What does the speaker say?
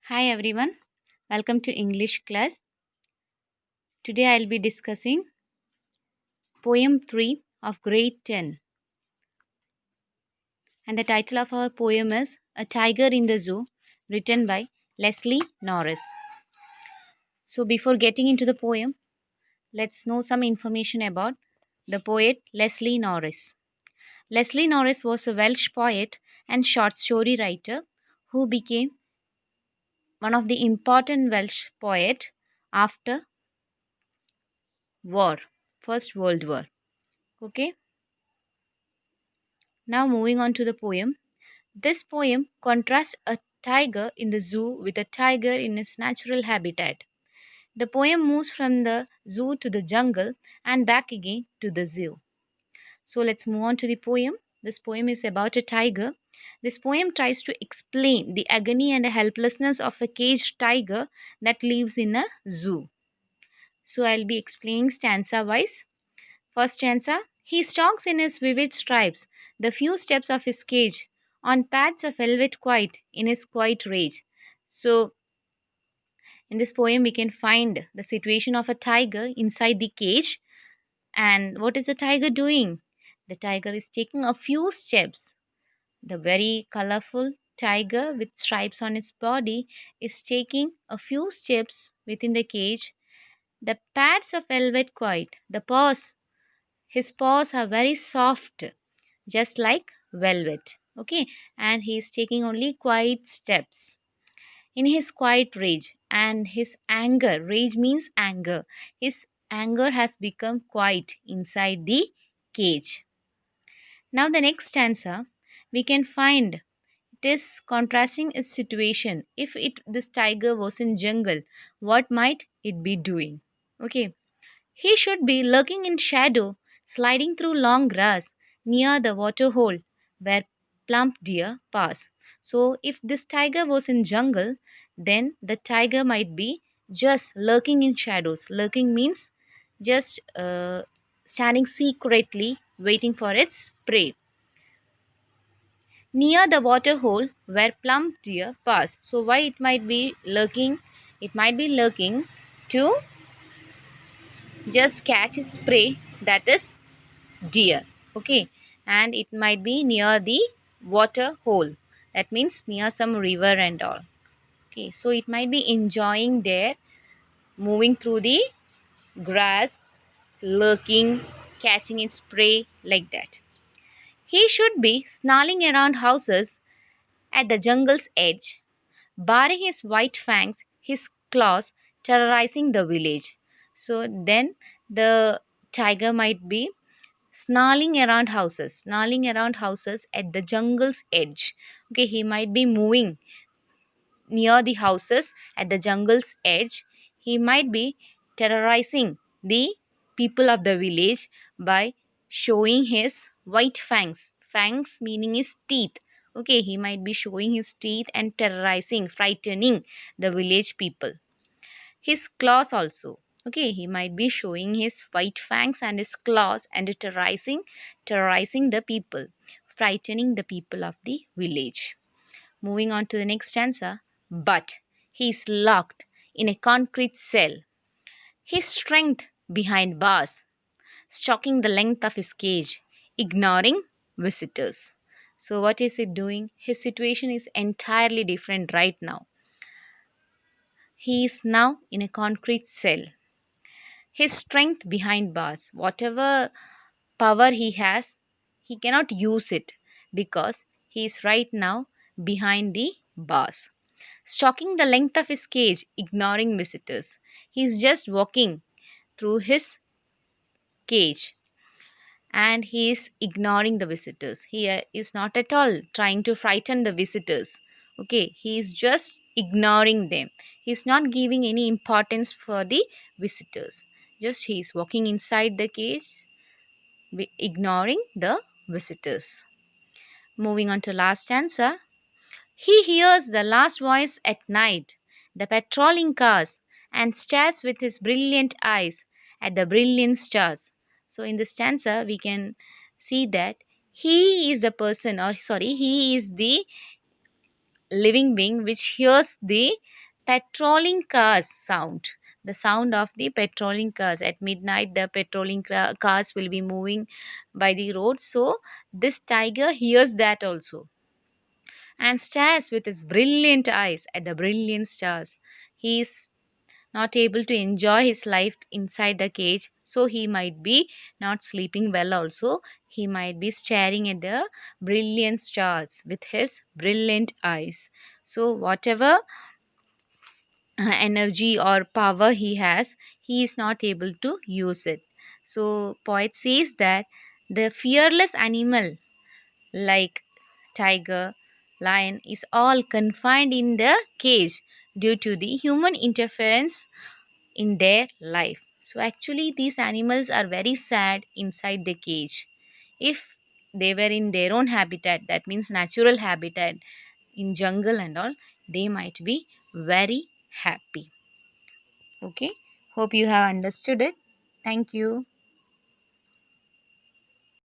Hi everyone, welcome to English class. Today I'll be discussing poem 3 of grade 10, and the title of our poem is A Tiger in the Zoo, written by Leslie Norris. So before getting into the poem, let's know some information about the poet Leslie Norris. Leslie Norris was a Welsh poet and short story writer who became one of the important Welsh poet after war, First World War. Okay? Now moving on to the poem. This poem contrasts a tiger in the zoo with a tiger in its natural habitat. The poem moves from the zoo to the jungle and back again to the zoo. So let's move on to the poem. This poem is about a tiger. This poem tries to explain the agony and helplessness of a caged tiger that lives in a zoo. So I'll be explaining stanza wise. First stanza. He stalks in his vivid stripes the few steps of his cage on pads of velvet quiet in his quiet rage. So, in this poem, we can find the situation of a tiger inside the cage. And what is the tiger doing? The tiger is taking a few steps. The very colorful tiger with stripes on its body is taking a few steps within the cage. The pads of velvet quiet, the paws, his paws are very soft, just like velvet. Okay, and he is taking only quiet steps in his quiet rage and his anger. Rage means anger. His anger has become quiet inside the cage. Now, the next stanza we can find it is contrasting its situation. If this tiger was in jungle, what might it be doing? Okay, he should be lurking in shadow, sliding through long grass near the water hole where plump deer pass. So, if this tiger was in jungle, then the tiger might be just lurking in shadows. Lurking means just standing secretly waiting for its prey near the water hole where plump deer pass. So, why it might be lurking? It might be lurking to just catch its prey, that is deer. Okay, and it might be near the water hole, that means near some river and all. Okay, so it might be enjoying there, moving through the grass, lurking, catching its prey, like that. He should be snarling around houses at the jungle's edge, baring his white fangs, his claws, terrorizing the village. So then the tiger might be snarling around houses at the jungle's edge. Okay, he might be moving near the houses at the jungle's edge. He might be terrorizing the people of the village by showing his white fangs. Fangs meaning his teeth. Okay, he might be showing his teeth and terrorizing, frightening the village people. His claws also. Okay, he might be showing his white fangs and his claws and terrorizing the people, frightening the people of the village. Moving on to the next stanza. But he is locked in a concrete cell, his strength behind bars, stalking the length of his cage, ignoring visitors. So, what is it doing? His situation is entirely different right now. He is now in a concrete cell. His strength behind bars, whatever power he has, he cannot use it because he is right now behind the bars, stalking the length of his cage, ignoring visitors. He is just walking through his cage and he is ignoring the visitors. He is not at all trying to frighten the visitors. Okay, he is just ignoring them. He is not giving any importance for the visitors. Just he is walking inside the cage, ignoring the visitors. Moving on to last answer. He hears the last voice at night, the patrolling cars, and stares with his brilliant eyes at the brilliant stars. So, in this stanza, we can see that he is the person, or sorry, he is the living being which hears the patrolling cars sound, the sound of the patrolling cars at midnight. The patrolling cars will be moving by the road, so this tiger hears that also and stares with his brilliant eyes at the brilliant stars. He is not able to enjoy his life inside the cage, so he might be not sleeping well also. He might be staring at the brilliant stars with his brilliant eyes. So whatever energy or power he has, he is not able to use it. So poet says that the fearless animal like tiger, lion is all confined in the cage due to the human interference in their life. So actually these animals are very sad inside the cage. If they were in their own habitat, that means natural habitat in jungle and all, they might be very happy. Okay, hope you have understood it. Thank you.